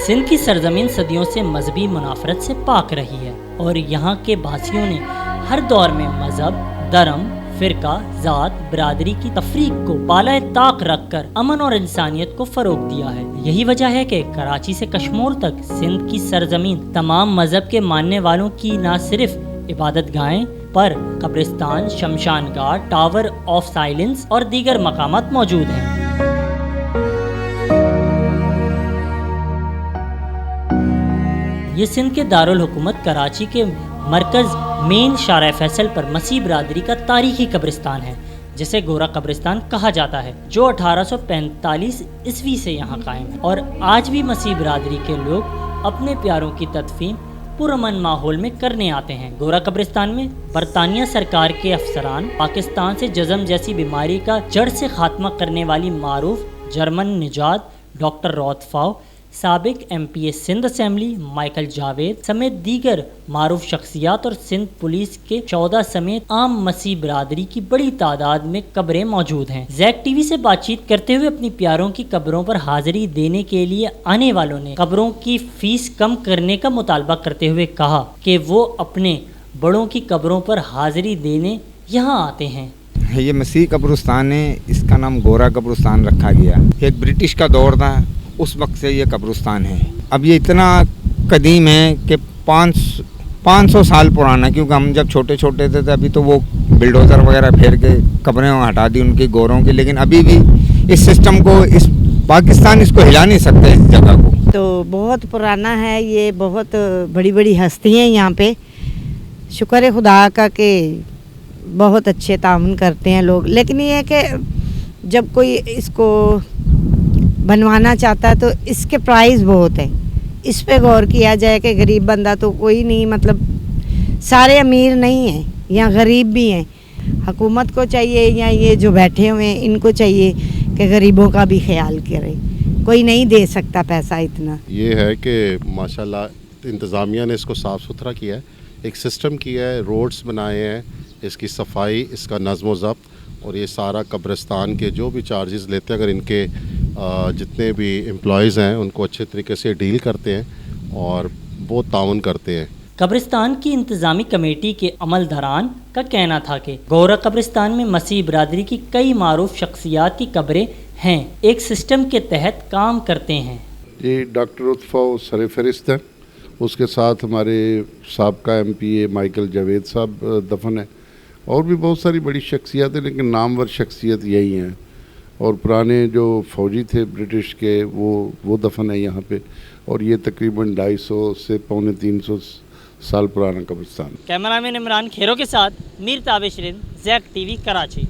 सिंध की सरजमीन सदियों से मजहबी मुनाफरत से पाक रही है और यहाँ के बासियों ने हर दौर में मजहब, धर्म, फिरका, जात, बिरादरी की तफरीक को बाला ताक रखकर अमन और इंसानियत को फरोग दिया है। यही वजह है कि कराची से कश्मीर तक सिंध की सरजमीन तमाम मजहब के मानने वालों की न सिर्फ इबादत गाहें पर कब्रिस्तान, शमशान घाट, टावर ऑफ साइलेंस और दीगर मकामात मौजूद हैं। ये सिंध के दारुल हुकूमत कराची के मरकज मेन शारा फैसल पर मसीह बिरादरी का तारीखी कब्रिस्तान है, जिसे गोरा कब्रिस्तान कहा जाता है, जो 1845 ईस्वी से यहाँ कायम है और आज भी मसीह बिरादरी के लोग अपने प्यारों की तदफीन पुरअमन माहौल में करने आते हैं। गोरा कब्रिस्तान में बरतानिया सरकार के अफसरान पाकिस्तान से जज़म जैसी बीमारी का जड़ से खात्मा करने वाली मारूफ जर्मन निजात डॉक्टर रॉथफाव, साबिक MPA Sindh assembly Michael Javed समेत दीगर मारूफ शख्सियात और सिंध पुलिस के 14 समेत आम मसीह बिरादरी की बड़ी तादाद में कब्रें मौजूद हैं। ज़ैक TV से बातचीत करते हुए अपनी प्यारों की कब्रों पर हाजिरी देने के लिए आने वालों ने कब्रों की फीस कम करने का मुतालबा करते हुए कहा कि वो अपने बड़ों की कब्रों पर हाजिरी देने यहाँ आते हैं। ये मसीह कब्रिस्तान है, इसका नाम गोरा कब्रिस्तान रखा गया। एक ब्रिटिश का दौर था, उस वक्त से ये कब्रिस्तान है। अब ये इतना कदीम है कि 500 साल पुराना, क्योंकि हम जब छोटे छोटे थे अभी तो वो बिल्डोज़र वगैरह फेर के कब्रें हटा दी उनकी गोरों की, लेकिन अभी भी इस सिस्टम को इस पाकिस्तान इसको हिला नहीं सकते इस जगह को। तो बहुत पुराना है ये, बहुत बड़ी बड़ी हस्ती हैं यहाँ पे। शुक्र है खुदा का कि बहुत अच्छे ताउन करते हैं लोग, लेकिन ये है कि जब कोई इसको बनवाना चाहता है तो इसके प्राइस बहुत है। इस पे गौर किया जाए कि गरीब बंदा तो कोई नहीं, मतलब सारे अमीर नहीं हैं, यहाँ गरीब भी हैं। हुकूमत को चाहिए या ये जो बैठे हुए हैं इनको चाहिए कि गरीबों का भी ख्याल करें। कोई नहीं दे सकता पैसा इतना। ये है कि माशाल्लाह इंतज़ामिया ने इसको साफ़ सुथरा किया है, एक सिस्टम किया है, रोड्स बनाए हैं, इसकी सफाई, इसका नज़्म व ज़ब्त, और ये सारा कब्रिस्तान के जो भी चार्जेस लेते हैं, अगर इनके जितने भी एम्प्लॉयज़ हैं उनको अच्छे तरीके से डील करते हैं और बहुत ताउन करते हैं। कब्रिस्तान की इंतज़ामी कमेटी के अमलदारान का कहना था कि गोरा कब्रिस्तान में मसीह बिरादरी की कई मारूफ शख्सियात की कब्रें हैं, एक सिस्टम के तहत काम करते हैं। ये डॉक्टर रॉथफाव सरफहरिस्त है, उसके साथ हमारे साबका MPA माइकल जावेद साहब दफन है, और भी बहुत सारी बड़ी शख्सियत है, लेकिन नामवर शख्सियत यही हैं। और पुराने जो फ़ौजी थे ब्रिटिश के वो दफन है यहाँ पे, और ये तकरीबन 250 से पौने 300 साल पुराना कब्रिस्तान। कैमरामैन इमरान खेरों के साथ मीर ताबिश रिंद, ज़ैक TV कराची।